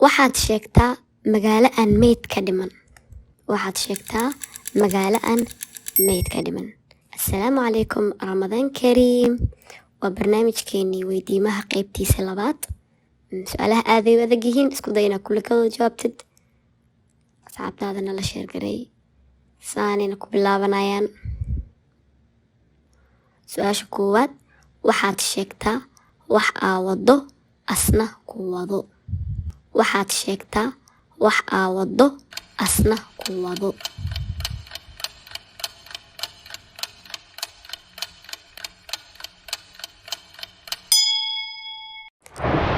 waxaad sheegtaa magaalo aan meyd ka dhiman. waxaad sheegtaa magaalo aan meyd ka dhiman. Assalaamu calaykum, Ramadaan Kariim. waa barnaamijkeenii weydiimaha qaybtiisa labaad. su-aalaha aaday u adag yihiin, isku day inaad kula kala jawaabtid. asxaabtaadana la sheergaray saanayna ku bilaabanayaan. su-aasha koowaad, waxaad sheegtaa wax aa wado asna ku wado. waxaad sheegtaa wax aa wado asna ku wado.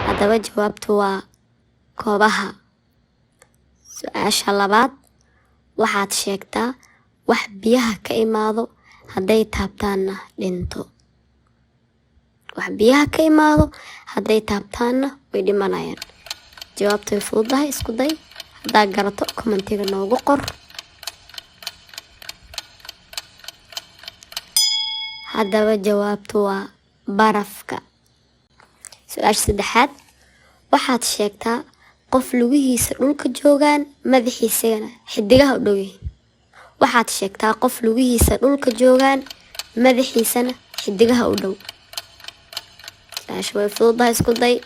haddaba jawaabtu waa koobaha. su-aasha labaad, waxaad sheegtaa wax biyaha ka imaado hadday taabtaanna dhinto. wax biyaha ka imaado hadday taabtaanna way dhimanayaan. jawaabtu way fududahay, isku day. haddaad garato kommentiga noogu qor. haddaba jawaabtu waa barafka. su-aasha saddexaad, waxaad sheegtaa qof lugihiisa dhulka joogaan madaxiisana xidigaha u dhow yihiin. waxaad sheegtaa qof lugihiisa dhulka joogaan madaxiisana xidigaha u dhow. su-aasha way fududahay, isku day.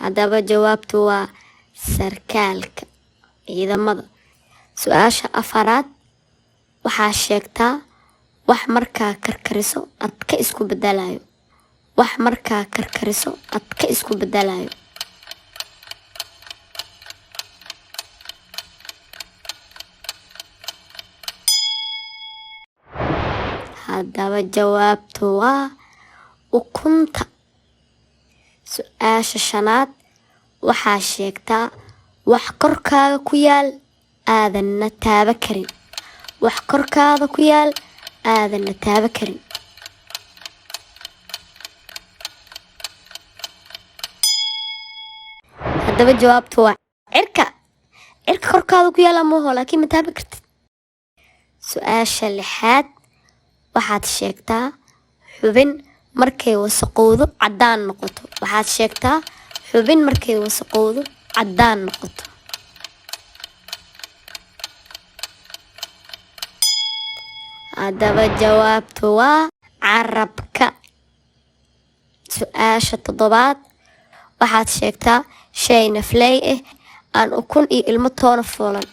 haddaba jawaabtu waa sarkaalka ciidamada. su-aasha afaraad, waxaa sheegtaa wax markaa karkariso adka isku bedelayo. wax markaa karkariso adka isku bedelayo. haddaba jawaabtu waa ukunta. su-aasha shanaad, waxaa sheegtaa wax korkaaga ku yaal aadanna taaba karin. wax korkaada ku yaal aadanna taaba karin. haddaba jawaabtu waa cirka. cirka korkaada ku yaal amaho, laakiin ma taaba kartid. su-aasha lixaad, waxaad sheegtaa xubin markay wasaqowdo caddaan noqoto. waxaad sheegtaa xubin markay wasaqowdo caddaan noqoto. haddaba jawaabtu waa carabka. su-aasha toddobaad, waxaad sheegtaa shay nafley ah aan ukun iyo ilmo toona foolan.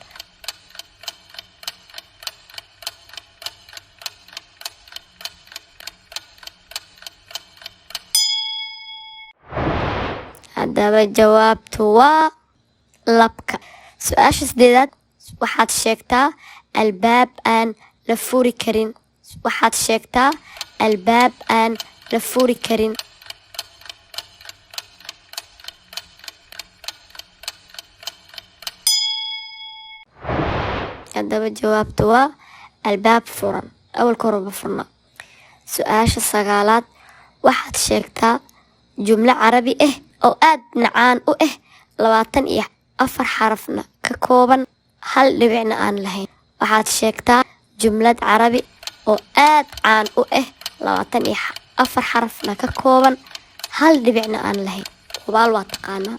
haddaba jawaabtu waa labka. su-aasha sideedaad, waxaad sheegtaa albaab aan la furi karin. waxaad sheegtaa albaab aan la furi karin. haddaba jawaabtu waa albaab furan, awalka horeba furna. su-aasha sagaalaad, waxaad sheegtaa jumlo carabi ah oo aad nacaan u ah 24 xarafna ka kooban, hal dhibicna aan lahayn. waxaad sheegtaa jumlad carabi oo aad caan u ah 24 xarafna ka kooban, hal dhibicna aan lahayn. hubaal waa taqaanaa.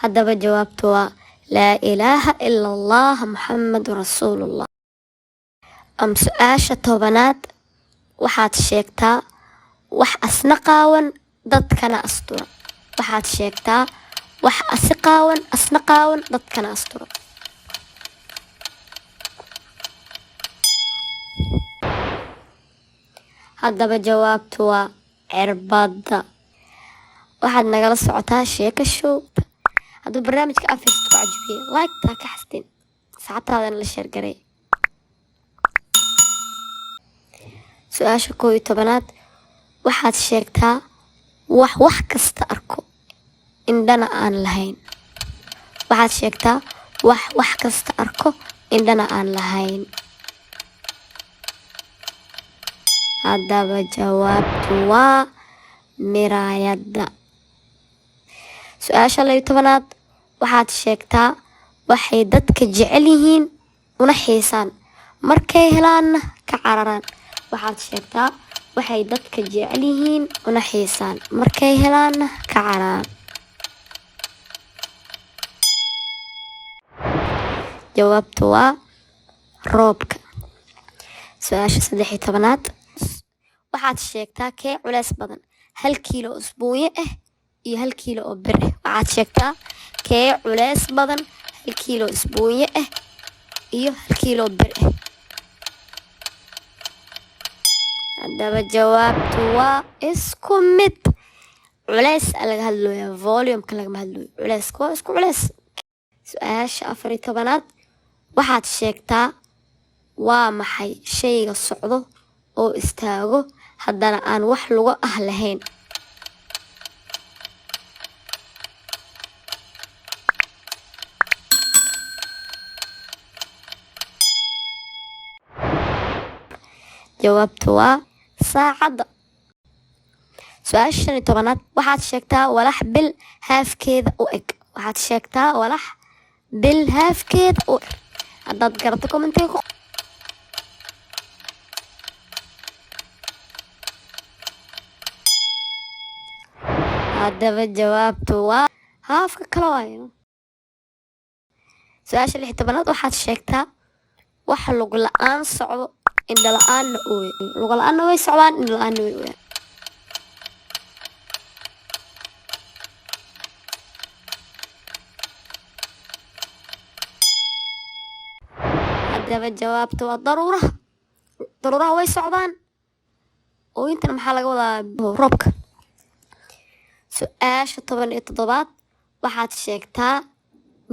haddaba jawaabtu waa laa ilaaha ila allah muxammadu rasuulullah. su-aasha tobanaad, waxaad sheegtaa wax asna qaawan dadkana astura. waxaad sheegtaa wax asna qaawan dadkana astura. haddaba jawaabtu waa cirbada. waxaad nagala socotaa sheeko show. hadduu barnaamijka afis ku cajibiye like-taa ka xastin, saacadaadana la sheergaray. su-aasha 11aad, waxaad sheegtaa wax kasta arko indhana aan lahayn. waxaad sheegtaa wax kasta arko indhana aan lahayn. haddaba jawaabtu waa miraayadda. su-aasha 12aad, waxaad sheegtaa waxay dadka jecel yihiin una xiisaan markay helaanna ka cararaan. waxaad sheegtaa waxay dadka jecel yihiin una xiisaan markay helaanna ka caraan. jawaabtu waa roobka. su-aasha 13aad waxaad sheegtaa kee culeys badan 1 kiilo oo isbuunyo ah iyo 1 kiilo oo bir ah. waxaad sheegtaa kee culeys badan 1 kiilo isbuunyo ah iyo 1 kiilo bir ah. haddaba jawaabtu waa isku mid. culeys laga hadlooya volumeka lagama hadlooyo. culeyska waa isku culeys. su-aasha 14aad waxaad sheegtaa waa maxay shayga socdo oo istaago haddana aan wax lugo ah lahayn. jawaabtu waa saacadda. su-aasha 15aad waxaad sheegtaa walax bil haafkeeda u eg. waxaad sheegtaa walax bil haafkeeda u eg. haddaad garato commentiga ku haddaba jawaabtu waa haafka kale waayo. su-aasha 16aad waxaad sheegtaa wax lug la-aan socdo indho la-aanna ooy. lugo la-aanna way socdaan, indho la-aanna way ooyaan. haddaba jawaabtu waa daruuraha. daruuraha way socdaan, ooyintana maxaa laga wadaa roobka. su-aasha 17aad waxaad sheegtaa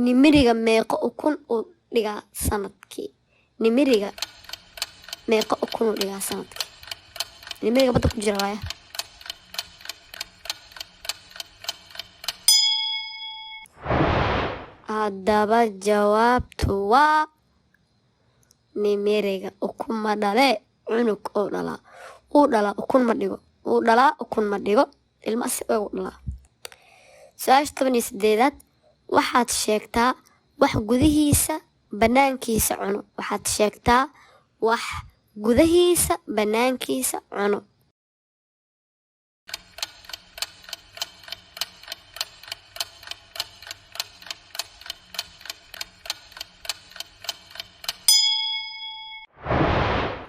nimiriga meeqo ukun uu dhigaa sanadkii. nimiriga meeqo ukun uu dhigaa sanadkii. nimiriga badda ku jira waaya. haddaba jawaabtu waa nimiriga ukun ma dhalee cunug oo dhalaa. uu dhalaa ukun ma dhigo. uu dhalaa ukun ma dhigo. ilma si ugu dhalaa. su-aasha 18aad waxaad sheegtaa wax gudihiisa banaankiisa cuno. waxaad sheegtaa wax gudahiisa banaankiisa cuno.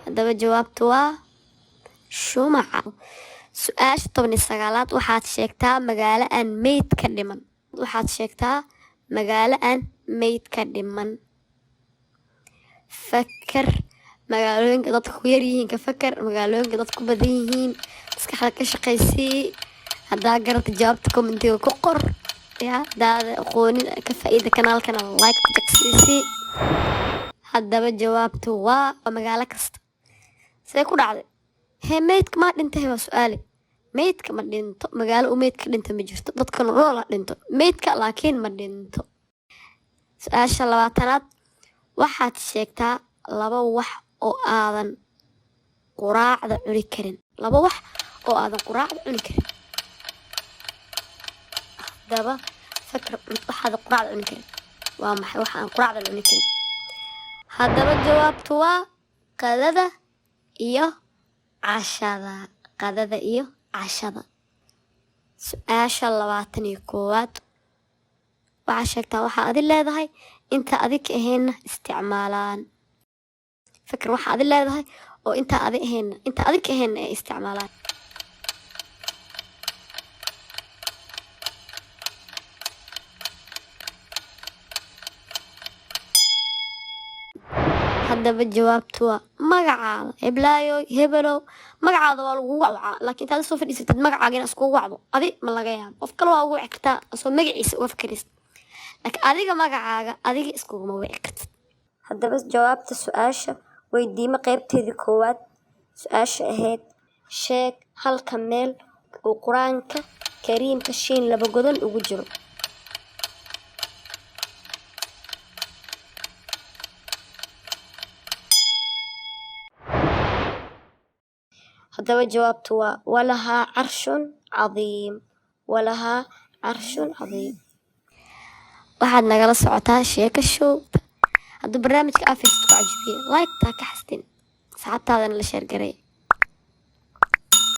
haddaba jawaabtu waa shumaca. su-aasha 19aad waxaad sheegtaa magaalo aan meyd ka dhiman. waxaad sheegtaa magaalo aan meyd ka dhiman. fakar magaalooyinka dadka ku yaryihiin ka fakar. magaalooyinka dadka ku badan yihiin maskaxda ka shaqaysii. haddaa garata jawaabta commentiga ku qor. hadaada aqoonin ka faa'iida kanaalkana like jagsiisii. haddaba jawaabtu waa magaalo kasta. see ku dhacday meydka maa dhintay waa su-aale. meydka ma dhinto. magaalo u meydka dhinta ma jirto. dadka nolol la dhinto. meydka laakiin ma dhinto. su-aasha 20aad waxaad sheegtaa 2 wax oo aadan quraacda cuni karin. 2 wax oo aadan quraacda cuni karin. haddaba fakar waxaad quraacda cuni karin waa maxay wax aan quraacda cuni karin. haddaba jawaabtu waa qadada iyo cashada. qadada iyo cashada. su-aasha 21aad waxaad sheegtaa waxaa adi leedahay inta adig aheenna isticmaalaan. fakar waxaa adi leedahay oo inta adig aheenna ay isticmaalaan. haddaba jawaabtu waa magacaada. heblaayo hebelow magacaada waa lagu wacwacaa, laakiin intaad soo fadhiisatid magacaaga inaad iskugu wacdo adi ma laga yaabo. qof kale waa ugu wici kartaa asoo magaciisa uga fakaraysid, laakiin adiga magacaaga adiga iskuguma wici kartid. haddaba jawaabta su-aasha weydiimo qaybteedii 1aad su-aasha ahayd sheeg halka meel uu qur-aanka kariimka shiin 2 godan ugu jiro. haddaba jawaabtu waa walahaa carshun cadiim. walahaa carshun cadiim. waxaad nagala socotaa sheeko show. hadduu barnaamijka aafis ku cajibiye like taa ka xastin saxaabtaadana la sheer garay.